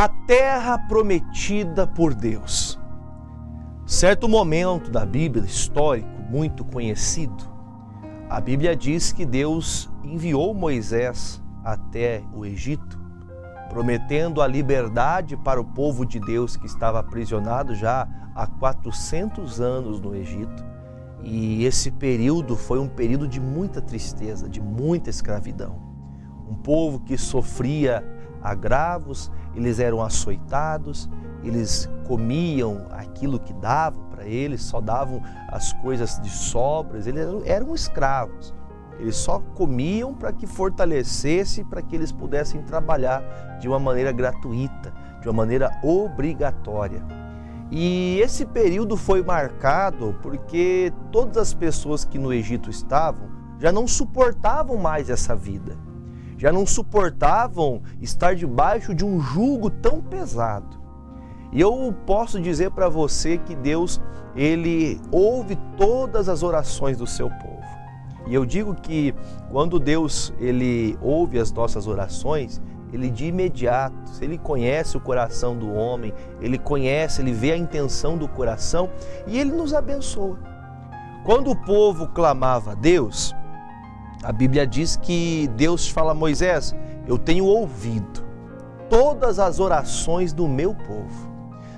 A terra prometida por Deus. Certo momento da Bíblia, histórico, muito conhecido, a Bíblia diz que Deus enviou Moisés até o Egito, prometendo a liberdade para o povo de Deus que estava aprisionado já há 400 anos no Egito. E esse período foi um período de muita tristeza, de muita escravidão. Um povo que sofria agravos, eles eram açoitados, eles comiam aquilo que davam para eles, só davam as coisas de sobras, eles eram escravos. Eles só comiam para que fortalecesse, para que eles pudessem trabalhar de uma maneira gratuita, de uma maneira obrigatória. E esse período foi marcado porque todas as pessoas que no Egito estavam já não suportavam mais essa vida, já não suportavam estar debaixo de um jugo tão pesado. E eu posso dizer para você que Deus, Ele ouve todas as orações do seu povo. E eu digo que quando Deus, Ele ouve as nossas orações, Ele de imediato, Ele conhece o coração do homem, Ele conhece, Ele vê a intenção do coração e Ele nos abençoa. Quando o povo clamava a Deus, a Bíblia diz que Deus fala a Moisés: eu tenho ouvido todas as orações do meu povo.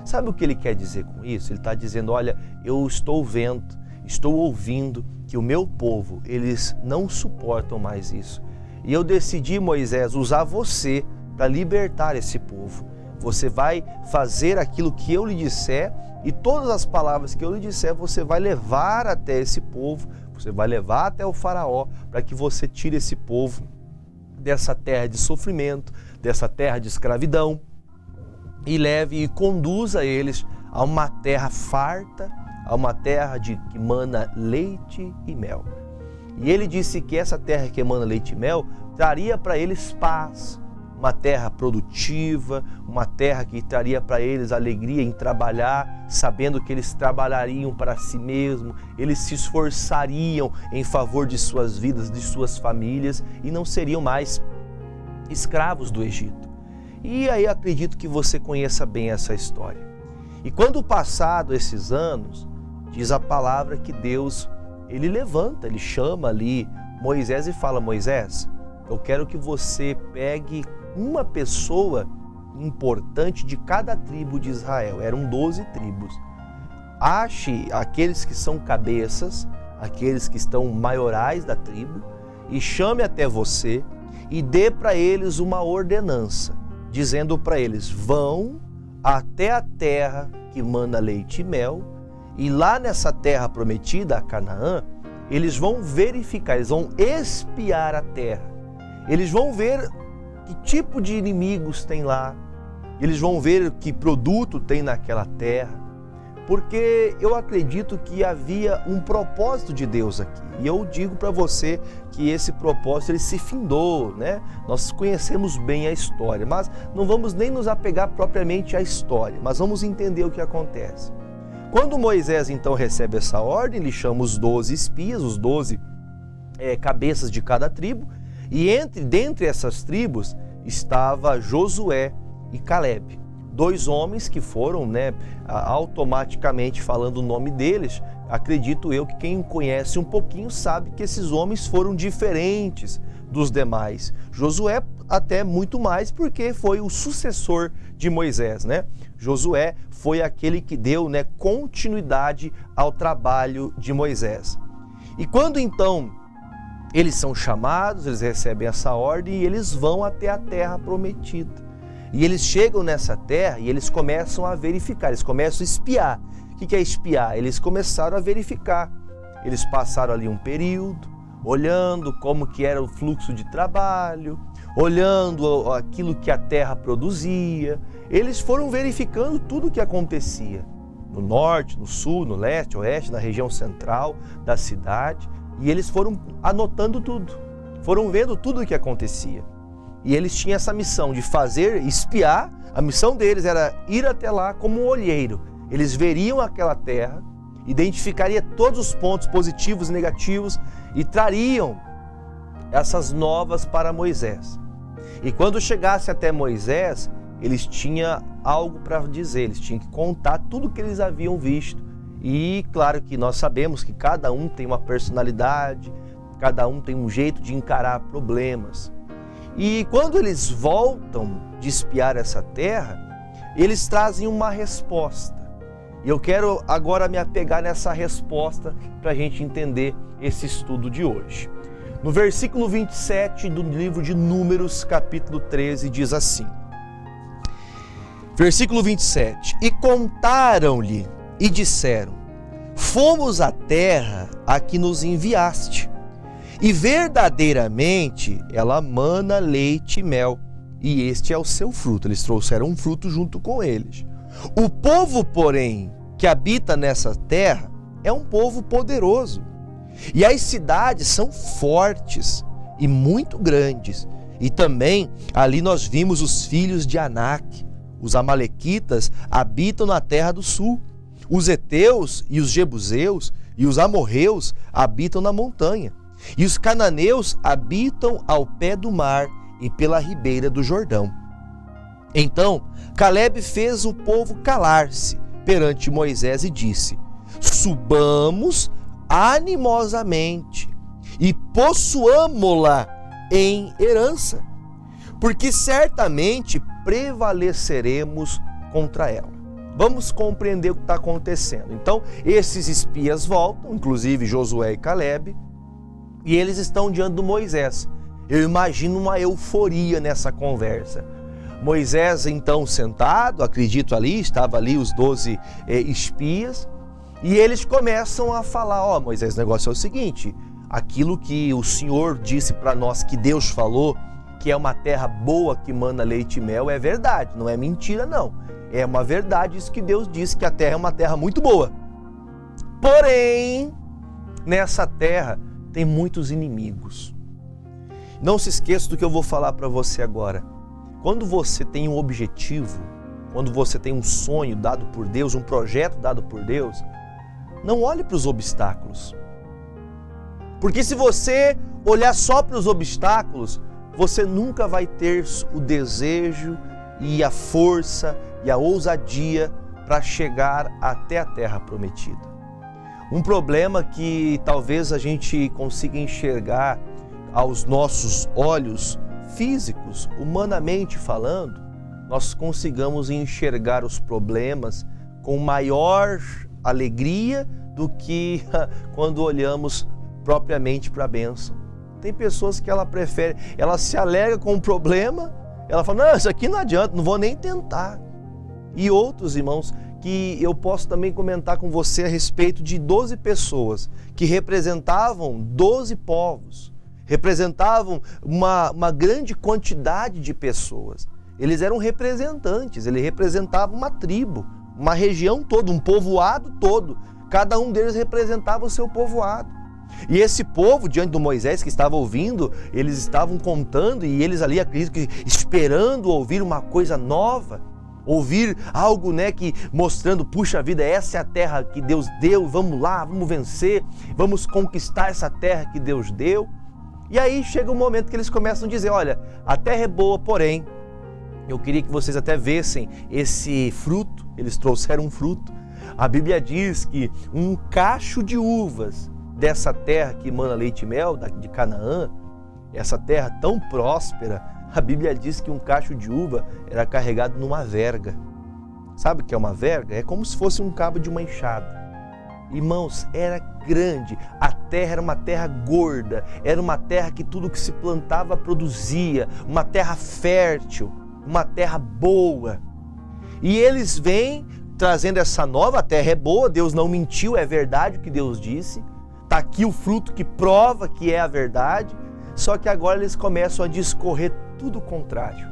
Sabe o que ele quer dizer com isso? Ele está dizendo: olha, eu estou vendo, estou ouvindo que o meu povo, eles não suportam mais isso. E eu decidi, Moisés, usar você para libertar esse povo. Você vai fazer aquilo que eu lhe disser e todas as palavras que eu lhe disser, você vai levar até esse povo, você vai levar até o faraó para que você tire esse povo dessa terra de sofrimento, dessa terra de escravidão e leve e conduza eles a uma terra farta, a uma terra que emana leite e mel. E ele disse que essa terra que emana leite e mel traria para eles paz, uma terra produtiva, uma terra que traria para eles alegria em trabalhar, sabendo que eles trabalhariam para si mesmos, eles se esforçariam em favor de suas vidas, de suas famílias e não seriam mais escravos do Egito. E aí acredito que você conheça bem essa história. E quando passado esses anos, diz a palavra que Deus, Ele levanta, Ele chama ali Moisés e fala: Moisés, eu quero que você pegue uma pessoa importante de cada tribo de Israel. Eram 12 tribos. Ache aqueles que são cabeças, aqueles que estão maiorais da tribo, e chame até você e dê para eles uma ordenança, dizendo para eles: vão até a terra que mana leite e mel, e lá nessa terra prometida, a Canaã, eles vão verificar, eles vão espiar a terra, eles vão ver que tipo de inimigos tem lá, eles vão ver que produto tem naquela terra, porque eu acredito que havia um propósito de Deus aqui. E eu digo para você que esse propósito ele se findou, né? Nós conhecemos bem a história, mas não vamos nem nos apegar propriamente à história, mas vamos entender o que acontece. Quando Moisés então recebe essa ordem, ele chama os 12 espias, os 12 cabeças de cada tribo, e dentre essas tribos estava Josué e Calebe. 2 homens que foram, automaticamente falando o nome deles, acredito eu que quem conhece um pouquinho sabe que esses homens foram diferentes dos demais. Josué até muito mais porque foi o sucessor de Moisés, né? Josué foi aquele que deu, continuidade ao trabalho de Moisés. E quando então eles são chamados, eles recebem essa ordem e eles vão até a terra prometida. E eles chegam nessa terra e eles começam a verificar, eles começam a espiar. O que é espiar? Eles começaram a verificar. Eles passaram ali um período, olhando como que era o fluxo de trabalho, olhando aquilo que a terra produzia. Eles foram verificando tudo o que acontecia no norte, no sul, no leste, oeste, na região central da cidade. E eles foram anotando tudo, foram vendo tudo o que acontecia. E eles tinham essa missão de espiar. A missão deles era ir até lá como um olheiro. Eles veriam aquela terra, identificariam todos os pontos positivos e negativos e trariam essas novas para Moisés. E quando chegasse até Moisés, eles tinham algo para dizer, eles tinham que contar tudo que eles haviam visto. E claro que nós sabemos que cada um tem uma personalidade, cada um tem um jeito de encarar problemas. E quando eles voltam de espiar essa terra, eles trazem uma resposta. E eu quero agora me apegar nessa resposta para a gente entender esse estudo de hoje. No versículo 27 do livro de Números, capítulo 13, diz assim. Versículo 27. E contaram-lhe e disseram: fomos à terra a que nos enviaste, e verdadeiramente ela mana leite e mel, e este é o seu fruto. Eles trouxeram um fruto junto com eles. O povo, porém, que habita nessa terra é um povo poderoso, e as cidades são fortes e muito grandes. E também ali nós vimos os filhos de Anak. Os amalequitas habitam na terra do sul. Os heteus e os jebuseus e os amorreus habitam na montanha. E os cananeus habitam ao pé do mar e pela ribeira do Jordão. Então Caleb fez o povo calar-se perante Moisés e disse: subamos animosamente e possuamo-la em herança, porque certamente prevaleceremos contra ela. Vamos compreender o que está acontecendo. Então, esses espias voltam, inclusive Josué e Caleb, e eles estão diante do Moisés. Eu imagino uma euforia nessa conversa. Moisés, então, sentado, acredito ali, estava ali os 12 espias, e eles começam a falar: ó, Moisés, o negócio é o seguinte, aquilo que o Senhor disse para nós, que Deus falou, que é uma terra boa que mana leite e mel, é verdade, não é mentira não. É uma verdade isso que Deus disse, que a terra é uma terra muito boa. Porém, nessa terra tem muitos inimigos. Não se esqueça do que eu vou falar para você agora. Quando você tem um objetivo, quando você tem um sonho dado por Deus, um projeto dado por Deus, não olhe para os obstáculos. Porque se você olhar só para os obstáculos, você nunca vai ter o desejo e a força e a ousadia para chegar até a terra prometida. Um problema que talvez a gente consiga enxergar aos nossos olhos físicos, humanamente falando, nós consigamos enxergar os problemas com maior alegria do que quando olhamos propriamente para a bênção. Tem pessoas que ela prefere, ela se alegra com o problema, ela fala: não, isso aqui não adianta, não vou nem tentar. E outros, irmãos, que eu posso também comentar com você a respeito de 12 pessoas que representavam 12 povos, representavam uma grande quantidade de pessoas. Eles eram representantes, eles representavam uma tribo, uma região toda, um povoado todo. Cada um deles representava o seu povoado. E esse povo, diante do Moisés que estava ouvindo, eles estavam contando, e eles ali, acredito que esperando ouvir uma coisa nova, ouvir algo, que mostrando: puxa vida, essa é a terra que Deus deu, vamos lá, vamos vencer, vamos conquistar essa terra que Deus deu. E aí chega um momento que eles começam a dizer: olha, a terra é boa, porém, eu queria que vocês até vissem esse fruto. Eles trouxeram um fruto. A Bíblia diz que um cacho de uvas dessa terra que mana leite e mel, de Canaã, essa terra tão próspera, a Bíblia diz que um cacho de uva era carregado numa verga. Sabe o que é uma verga? É como se fosse um cabo de uma enxada. Irmãos, era grande, a terra era uma terra gorda, era uma terra que tudo que se plantava produzia, uma terra fértil, uma terra boa. E eles vêm trazendo essa nova, a terra é boa, Deus não mentiu, é verdade o que Deus disse. Está aqui o fruto que prova que é a verdade, só que agora eles começam a discorrer tudo o contrário.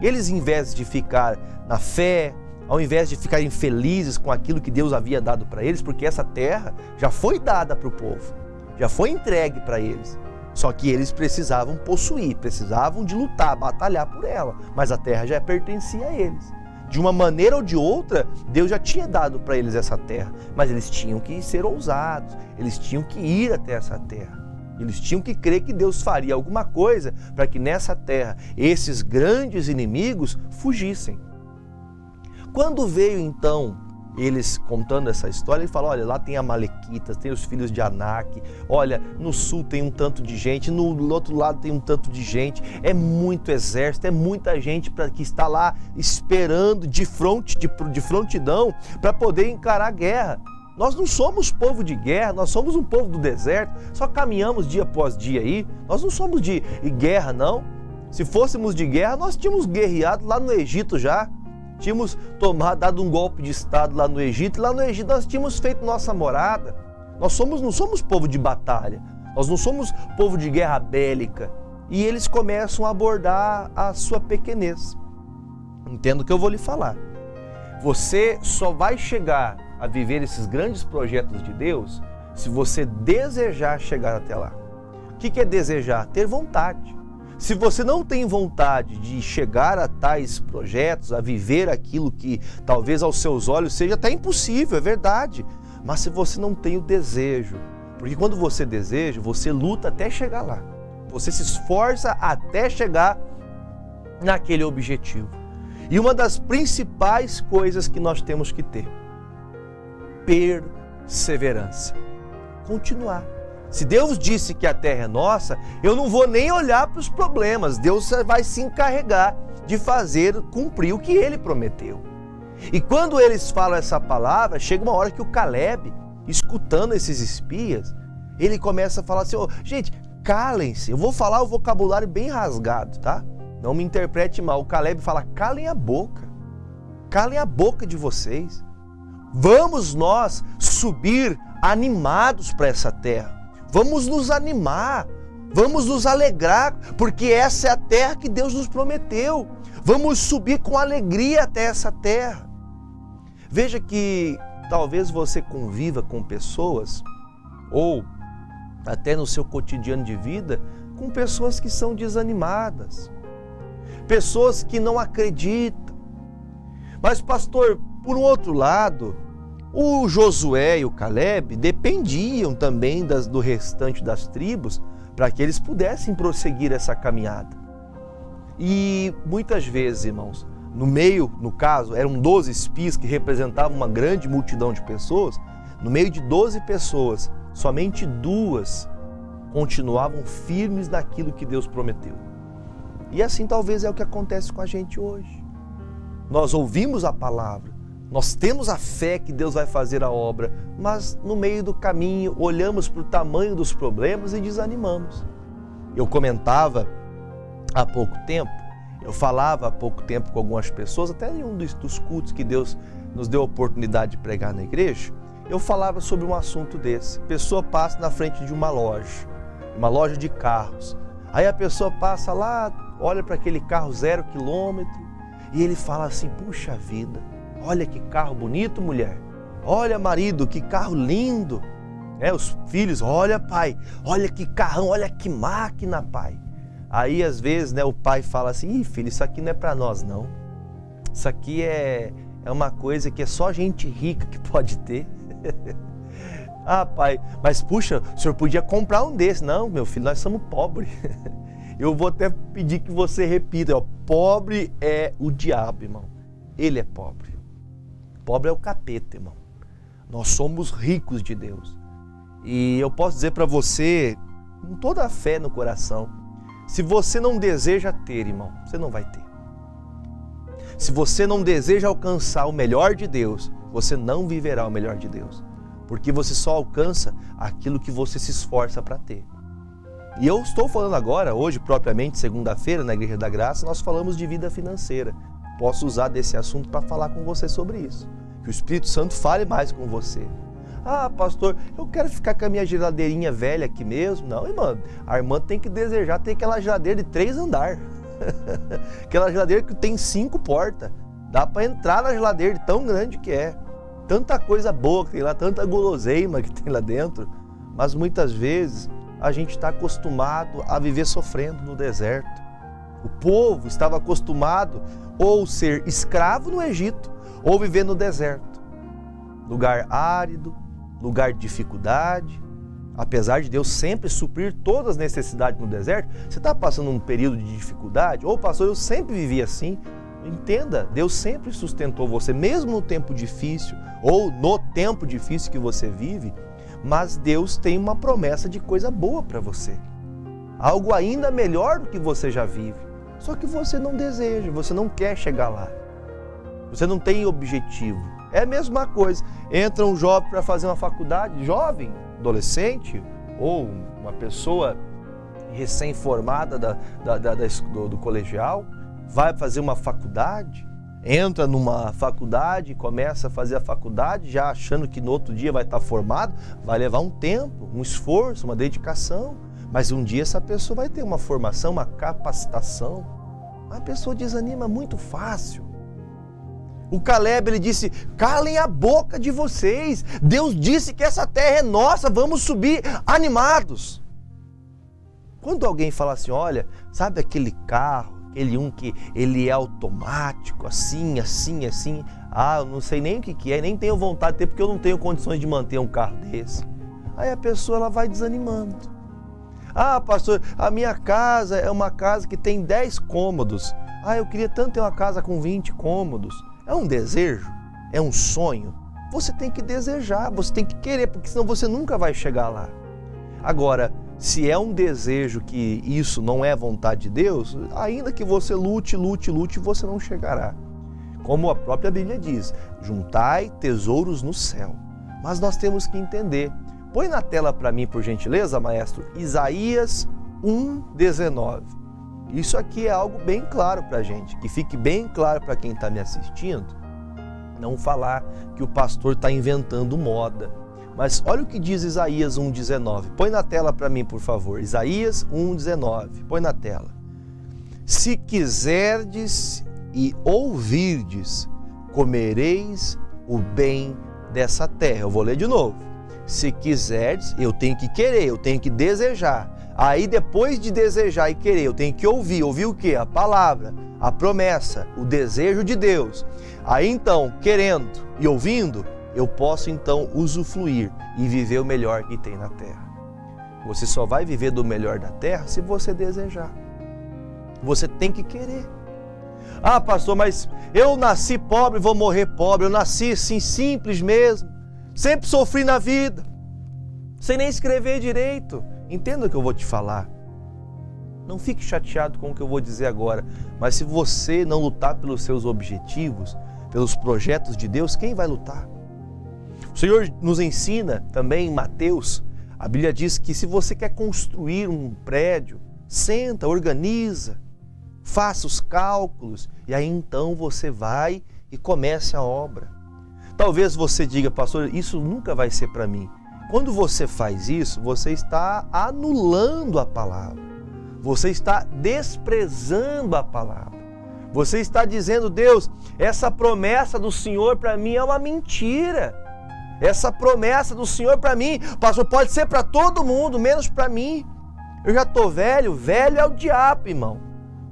Eles, em vez de ficar na fé, ao invés de ficarem felizes com aquilo que Deus havia dado para eles, porque essa terra já foi dada para o povo, já foi entregue para eles, só que eles precisavam possuir, precisavam de lutar, batalhar por ela, mas a terra já pertencia a eles. De uma maneira ou de outra, Deus já tinha dado para eles essa terra, mas eles tinham que ser ousados, eles tinham que ir até essa terra. Eles tinham que crer que Deus faria alguma coisa para que nessa terra esses grandes inimigos fugissem. Quando veio então eles contando essa história, ele fala, olha, lá tem Amalequitas, tem os filhos de Anak, olha, no sul tem um tanto de gente, no outro lado tem um tanto de gente, é muito exército, é muita gente que está lá esperando de frontidão para poder encarar a guerra. Nós não somos povo de guerra, nós somos um povo do deserto, só caminhamos dia após dia aí, nós não somos de guerra não. Se fôssemos de guerra, nós tínhamos guerreado lá no Egito já, tínhamos dado um golpe de estado lá no Egito, e lá no Egito nós tínhamos feito nossa morada. Nós não somos povo de batalha, nós não somos povo de guerra bélica. E eles começam a abordar a sua pequenez. Entenda o que eu vou lhe falar. Você só vai chegar a viver esses grandes projetos de Deus se você desejar chegar até lá. O que é desejar? Ter vontade. Se você não tem vontade de chegar a tais projetos, a viver aquilo que talvez aos seus olhos seja até impossível, é verdade. Mas se você não tem o desejo, porque quando você deseja, você luta até chegar lá. Você se esforça até chegar naquele objetivo. E uma das principais coisas que nós temos que ter, perseverança. Continuar. Se Deus disse que a terra é nossa, eu não vou nem olhar para os problemas. Deus vai se encarregar de cumprir o que Ele prometeu. E quando eles falam essa palavra, chega uma hora que o Caleb, escutando esses espias, ele começa a falar assim, gente, calem-se. Eu vou falar o vocabulário bem rasgado, tá? Não me interprete mal. O Caleb fala, calem a boca de vocês. Vamos nós subir animados para essa terra. Vamos nos animar, vamos nos alegrar, porque essa é a terra que Deus nos prometeu. Vamos subir com alegria até essa terra. Veja que talvez você conviva com pessoas, ou até no seu cotidiano de vida, com pessoas que são desanimadas, pessoas que não acreditam. Mas pastor, por um outro lado, o Josué e o Caleb dependiam também do restante das tribos para que eles pudessem prosseguir essa caminhada. E muitas vezes, irmãos, no caso, eram 12 espias que representavam uma grande multidão de pessoas. No meio de 12 pessoas, somente 2 continuavam firmes naquilo que Deus prometeu. E assim talvez é o que acontece com a gente hoje. Nós ouvimos a palavra, nós temos a fé que Deus vai fazer a obra, mas no meio do caminho olhamos para o tamanho dos problemas e desanimamos. Eu comentava há pouco tempo, eu falava há pouco tempo com algumas pessoas, até em um dos cultos que Deus nos deu a oportunidade de pregar na igreja, eu falava sobre um assunto desse. A pessoa passa na frente de uma loja de carros. Aí a pessoa passa lá, olha para aquele carro 0 quilômetro e ele fala assim, puxa vida, olha que carro bonito, mulher. Olha, marido, que carro lindo. Os filhos, olha, pai, olha que carrão, olha que máquina, pai. Aí, às vezes, o pai fala assim, filho, isso aqui não é para nós, não. Isso aqui é uma coisa que é só gente rica que pode ter. Ah, pai, mas puxa, o senhor podia comprar um desse. Não, meu filho, nós somos pobres. Eu vou até pedir que você repita, pobre é o diabo, irmão. Ele é pobre. Pobre é o capeta, irmão. Nós somos ricos de Deus. E eu posso dizer para você, com toda a fé no coração, se você não deseja ter, irmão, você não vai ter. Se você não deseja alcançar o melhor de Deus, você não viverá o melhor de Deus. Porque você só alcança aquilo que você se esforça para ter. E eu estou falando agora, hoje propriamente, segunda-feira, na Igreja da Graça, nós falamos de vida financeira. Posso usar desse assunto para falar com você sobre isso. Que o Espírito Santo fale mais com você. Ah, pastor, eu quero ficar com a minha geladeirinha velha aqui mesmo. Não, irmã, a irmã tem que desejar ter aquela geladeira de 3 andares. Aquela geladeira que tem 5 portas. Dá para entrar na geladeira de tão grande que é. Tanta coisa boa que tem lá, tanta guloseima que tem lá dentro. Mas muitas vezes a gente está acostumado a viver sofrendo no deserto. O povo estava acostumado ou ser escravo no Egito ou viver no deserto. Lugar árido, lugar de dificuldade. Apesar de Deus sempre suprir todas as necessidades no deserto, você está passando um período de dificuldade? Ou, pastor, eu sempre vivi assim. Entenda, Deus sempre sustentou você, mesmo no tempo difícil, ou no tempo difícil que você vive, mas Deus tem uma promessa de coisa boa para você. Algo ainda melhor do que você já vive. Só que você não deseja, você não quer chegar lá. Você não tem objetivo. É a mesma coisa. Entra um jovem para fazer uma faculdade, jovem, adolescente, ou uma pessoa recém-formada do colegial, vai fazer uma faculdade, entra numa faculdade, começa a fazer a faculdade, já achando que no outro dia vai estar formado, vai levar um tempo, um esforço, uma dedicação, mas um dia essa pessoa vai ter uma formação, uma capacitação. A pessoa desanima muito fácil. O Caleb, ele disse, calem a boca de vocês, Deus disse que essa terra é nossa, vamos subir animados. Quando alguém fala assim, olha, sabe aquele carro, aquele que ele é automático, assim, eu não sei nem o que é, nem tenho vontade de ter, porque eu não tenho condições de manter um carro desse. Aí a pessoa ela vai desanimando. Pastor, a minha casa é uma casa que tem 10 cômodos. Eu queria tanto ter uma casa com 20 cômodos. É um desejo? É um sonho? Você tem que desejar, você tem que querer, porque senão você nunca vai chegar lá. Agora, se é um desejo que isso não é vontade de Deus, ainda que você lute, você não chegará. Como a própria Bíblia diz, juntai tesouros no céu. Mas nós temos que entender. Põe na tela para mim, por gentileza, maestro, Isaías 1:19. Isso aqui é algo bem claro para a gente, que fique bem claro para quem está me assistindo. Não falar que o pastor está inventando moda. Mas olha o que diz Isaías 1:19. Põe na tela para mim, por favor. Isaías 1:19. Põe na tela. Se quiserdes e ouvirdes, comereis o bem dessa terra. Eu vou ler de novo. Se quiserdes, eu tenho que querer, eu tenho que desejar. Aí depois de desejar e querer, eu tenho que ouvir. Ouvir o quê? A palavra, a promessa, o desejo de Deus. Aí então, querendo e ouvindo, eu posso então usufruir e viver o melhor que tem na terra. Você só vai viver do melhor da terra se você desejar. Você tem que querer. Pastor, mas eu nasci pobre, vou morrer pobre. Eu nasci assim, simples mesmo. Sempre sofri na vida. Sem nem escrever direito. Entenda o que eu vou te falar. Não fique chateado com o que eu vou dizer agora. Mas se você não lutar pelos seus objetivos, pelos projetos de Deus, quem vai lutar? O Senhor nos ensina também em Mateus, a Bíblia diz que se você quer construir um prédio, senta, organiza, faça os cálculos e aí então você vai e comece a obra. Talvez você diga, pastor, isso nunca vai ser para mim. Quando você faz isso, você está anulando a palavra, você está desprezando a palavra. Você está dizendo, Deus, essa promessa do Senhor para mim é uma mentira. Essa promessa do Senhor para mim, pastor, pode ser para todo mundo, menos para mim. Eu já estou velho, velho é o diabo, irmão.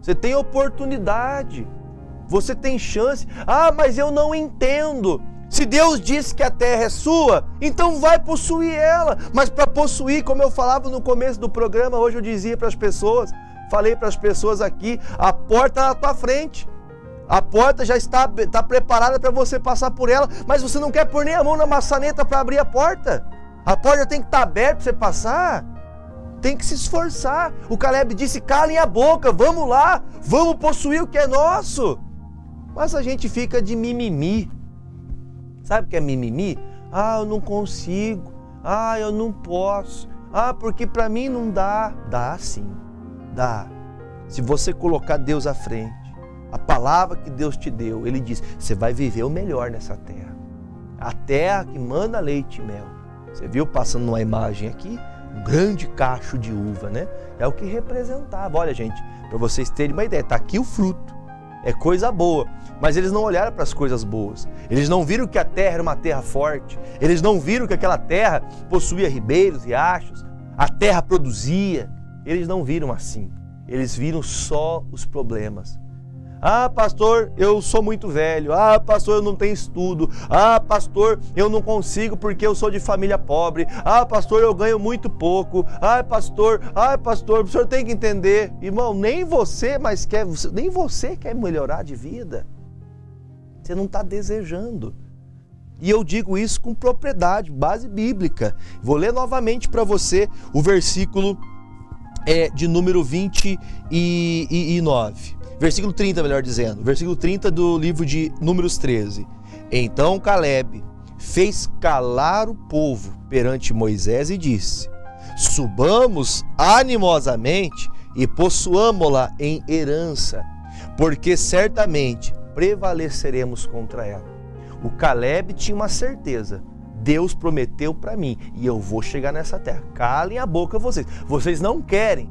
Você tem oportunidade, você tem chance. Mas eu não entendo. Se Deus disse que a terra é sua, então vai possuir ela. Mas para possuir, como eu falava no começo do programa, hoje eu dizia para as pessoas, falei para as pessoas aqui, a porta na tua frente. A porta já está preparada para você passar por ela, mas você não quer pôr nem a mão na maçaneta para abrir a porta. A porta tem que estar aberta para você passar. Tem que se esforçar. O Caleb disse, calem a boca, vamos lá, vamos possuir o que é nosso. Mas a gente fica de mimimi. Sabe o que é mimimi? Eu não consigo. Eu não posso. Porque para mim não dá. Dá sim, dá. Se você colocar Deus à frente, a palavra que Deus te deu, Ele diz, você vai viver o melhor nessa terra. A terra que manda leite e mel. Você viu passando numa imagem aqui? Um grande cacho de uva, né? É o que representava. Olha, gente, para vocês terem uma ideia, está aqui o fruto. É coisa boa. Mas eles não olharam para as coisas boas. Eles não viram que a terra era uma terra forte. Eles não viram que aquela terra possuía ribeiros, riachos. A terra produzia. Eles não viram assim. Eles viram só os problemas. Ah, pastor, eu sou muito velho. Ah, pastor, eu não tenho estudo. Ah, pastor, eu não consigo porque eu sou de família pobre. Ah, pastor, eu ganho muito pouco. Ah, pastor, o senhor tem que entender. Irmão, nem você quer melhorar de vida. Você não está desejando. E eu digo isso com propriedade, base bíblica. Vou ler novamente para você o versículo de número 29. Versículo 30, melhor dizendo. Versículo 30 do livro de Números 13. Então Caleb fez calar o povo perante Moisés e disse: subamos animosamente e possuamo-la em herança, porque certamente prevaleceremos contra ela. O Caleb tinha uma certeza. Deus prometeu para mim e eu vou chegar nessa terra. Calem a boca vocês. Vocês não querem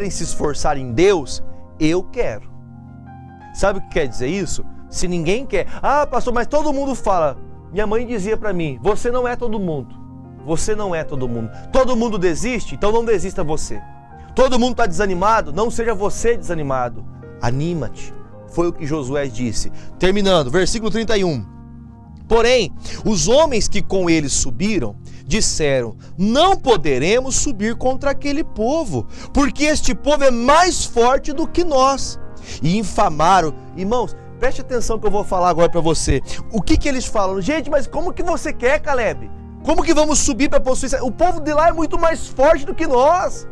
se esforçar em Deus? Eu quero. Sabe o que quer dizer isso? Se ninguém quer, ah, pastor, mas todo mundo fala. Minha mãe dizia para mim: você não é todo mundo. Você não é todo mundo. Todo mundo desiste, então não desista você. Todo mundo está desanimado, não seja você desanimado. Anima-te. Foi o que Josué disse. Terminando, versículo 31. Porém, os homens que com eles subiram disseram: não poderemos subir contra aquele povo, porque este povo é mais forte do que nós. E infamaram. Irmãos, preste atenção que eu vou falar agora para você. O que eles falam? Gente, mas como que você quer, Caleb? Como que vamos subir para possuir? O povo de lá é muito mais forte do que nós.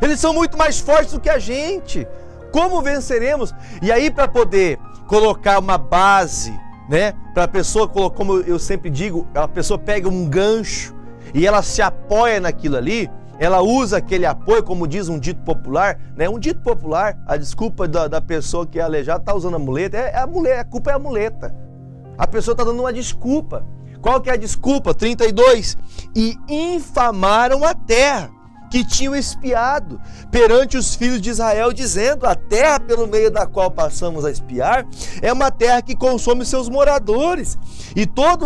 Eles são muito mais fortes do que a gente. Como venceremos? E aí, para poder colocar uma base, né, para a pessoa, como eu sempre digo, a pessoa pega um gancho e ela se apoia naquilo ali, ela usa aquele apoio, como diz um dito popular, né? Um dito popular, a desculpa da pessoa que é aleijada está usando a muleta, a culpa é a muleta. A pessoa está dando uma desculpa. Qual que é a desculpa? 32. E infamaram a terra que tinham espiado perante os filhos de Israel, dizendo: a terra pelo meio da qual passamos a espiar é uma terra que consome seus moradores, e todo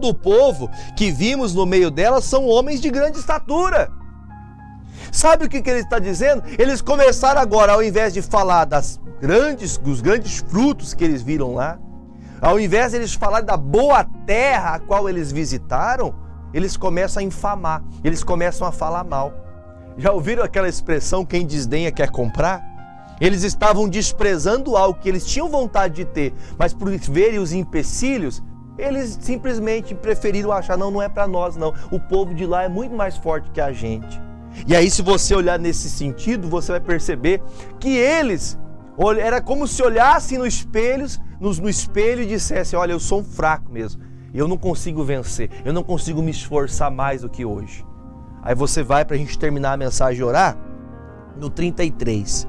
o povo que vimos no meio dela são homens de grande estatura. Sabe o que ele está dizendo? Eles começaram agora, ao invés de falar dos grandes frutos que eles viram lá, ao invés de eles falarem da boa terra a qual eles visitaram, eles começam a infamar, eles começam a falar mal. Já ouviram aquela expressão, quem desdenha quer comprar? Eles estavam desprezando algo que eles tinham vontade de ter, mas por verem os empecilhos, eles simplesmente preferiram achar: não é para nós não, o povo de lá é muito mais forte que a gente. E aí, se você olhar nesse sentido, você vai perceber que eles, era como se olhassem no espelho e dissessem: olha, eu sou um fraco mesmo. Eu não consigo vencer, eu não consigo me esforçar mais do que hoje. Aí você vai, para a gente terminar a mensagem e orar, no 33.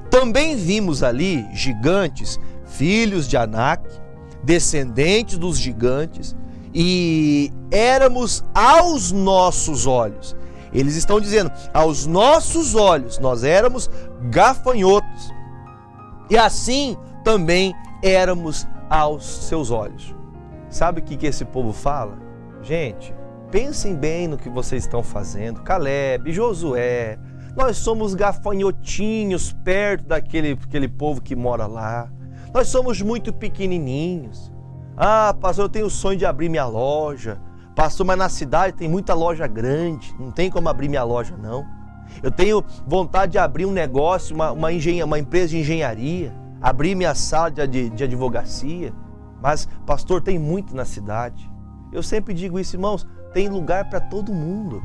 Também vimos ali gigantes, filhos de Anak, descendentes dos gigantes, e éramos aos nossos olhos. Eles estão dizendo: aos nossos olhos nós éramos gafanhotos, e assim também éramos aos seus olhos. Sabe o que esse povo fala? Gente, pensem bem no que vocês estão fazendo. Caleb, Josué, nós somos gafanhotinhos perto daquele povo que mora lá. Nós somos muito pequenininhos. Ah, pastor, eu tenho o sonho de abrir minha loja. Pastor, mas na cidade tem muita loja grande, não tem como abrir minha loja não. Eu tenho vontade de abrir um negócio, uma empresa de engenharia, abrir minha sala de advocacia. Mas, pastor, tem muito na cidade. Eu sempre digo isso, irmãos, tem lugar para todo mundo.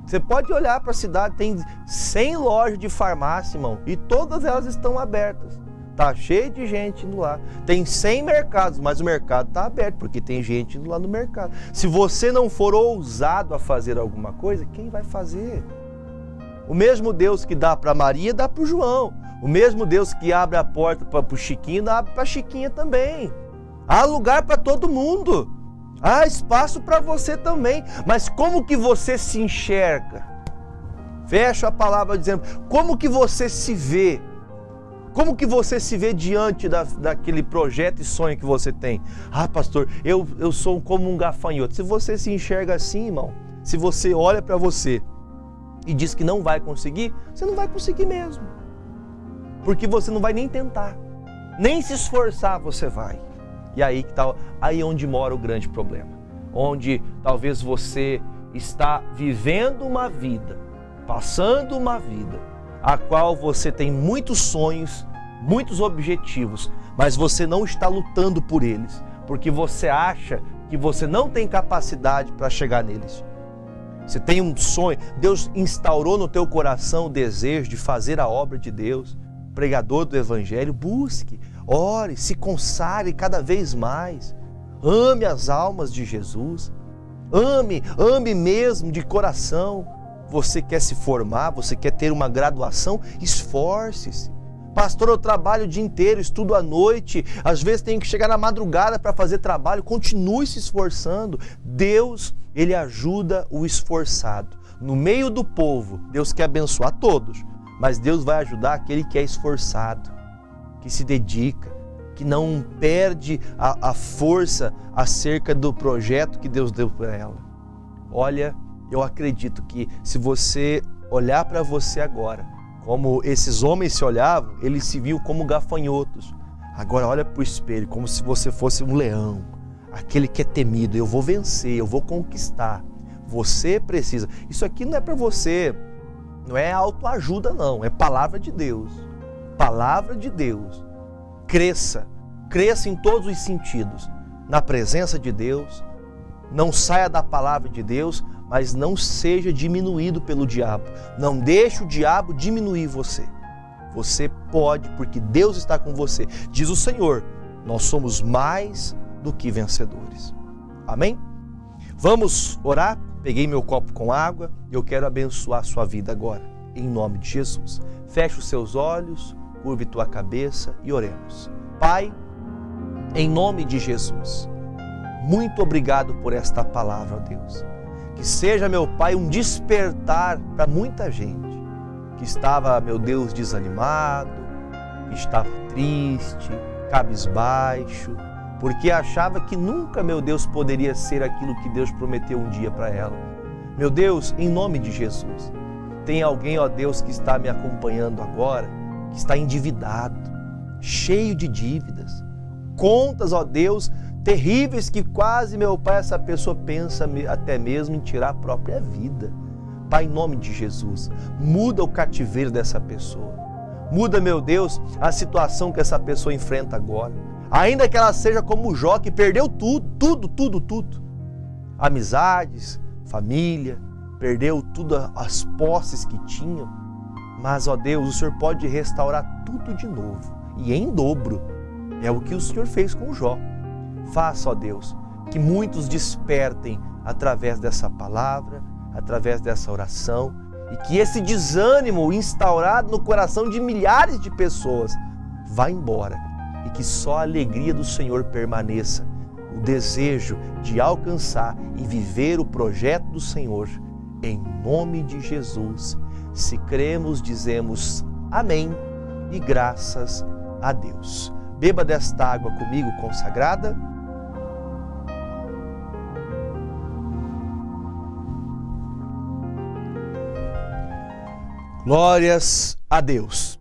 Você pode olhar para a cidade, tem 100 lojas de farmácia, irmão, e todas elas estão abertas. Está cheio de gente indo lá. Tem 100 mercados, mas o mercado está aberto, porque tem gente indo lá no mercado. Se você não for ousado a fazer alguma coisa, quem vai fazer? O mesmo Deus que dá para Maria, dá para o João. O mesmo Deus que abre a porta para o Chiquinho, abre para a Chiquinha também. Há lugar para todo mundo. Há espaço para você também. Mas como que você se enxerga? Fecho a palavra dizendo: como que você se vê? Como que você se vê diante daquele projeto e sonho que você tem? Ah, pastor, eu sou como um gafanhoto. Se você se enxerga assim, irmão, se você olha para você e diz que não vai conseguir, você não vai conseguir mesmo. Porque você não vai nem tentar, nem se esforçar você vai. E aí que tá, aí onde mora o grande problema. Onde talvez você está vivendo uma vida, passando uma vida, a qual você tem muitos sonhos, muitos objetivos, mas você não está lutando por eles, porque você acha que você não tem capacidade para chegar neles. Você tem um sonho, Deus instaurou no teu coração o desejo de fazer a obra de Deus, pregador do Evangelho, busque, ore, se consagre cada vez mais, ame as almas de Jesus, ame mesmo de coração. Você quer se formar, você quer ter uma graduação, esforce-se. Pastor, eu trabalho o dia inteiro, estudo à noite, às vezes tenho que chegar na madrugada para fazer trabalho, continue se esforçando. Deus, Ele ajuda o esforçado. No meio do povo, Deus quer abençoar todos, mas Deus vai ajudar aquele que é esforçado, que se dedica, que não perde a força acerca do projeto que Deus deu para ela. Olha, eu acredito que se você olhar para você agora, como esses homens se olhavam, eles se viam como gafanhotos. Agora olha para o espelho, como se você fosse um leão, aquele que é temido. Eu vou vencer, eu vou conquistar. Você precisa. Isso aqui não é para você, não é autoajuda não, é palavra de Deus. Palavra de Deus. Cresça em todos os sentidos, na presença de Deus. Não saia da palavra de Deus, mas não seja diminuído pelo diabo. Não deixe o diabo diminuir você. Você pode, porque Deus está com você. Diz o Senhor, nós somos mais do que vencedores. Amém? Vamos orar? Peguei meu copo com água e eu quero abençoar a sua vida agora, em nome de Jesus. Feche os seus olhos, curve tua cabeça e oremos. Pai, em nome de Jesus, muito obrigado por esta palavra, ó Deus. Que seja, meu Pai, um despertar para muita gente que estava, meu Deus, desanimado, que estava triste, cabisbaixo, porque achava que nunca, meu Deus, poderia ser aquilo que Deus prometeu um dia para ela. Meu Deus, em nome de Jesus, tem alguém, ó Deus, que está me acompanhando agora, que está endividado, cheio de dívidas, contas, ó Deus, terríveis que quase, meu Pai, essa pessoa pensa até mesmo em tirar a própria vida. Pai, em nome de Jesus, muda o cativeiro dessa pessoa. Muda, meu Deus, a situação que essa pessoa enfrenta agora. Ainda que ela seja como Jó, que perdeu tudo. Amizades, família, perdeu tudo, as posses que tinham. Mas, ó Deus, o Senhor pode restaurar tudo de novo e em dobro. É o que o Senhor fez com Jó. Faça, ó Deus, que muitos despertem através dessa palavra, através dessa oração, e que esse desânimo instaurado no coração de milhares de pessoas vá embora e que só a alegria do Senhor permaneça, o desejo de alcançar e viver o projeto do Senhor, em nome de Jesus. Se cremos, dizemos amém e graças a Deus. Beba desta água comigo consagrada. Glórias a Deus.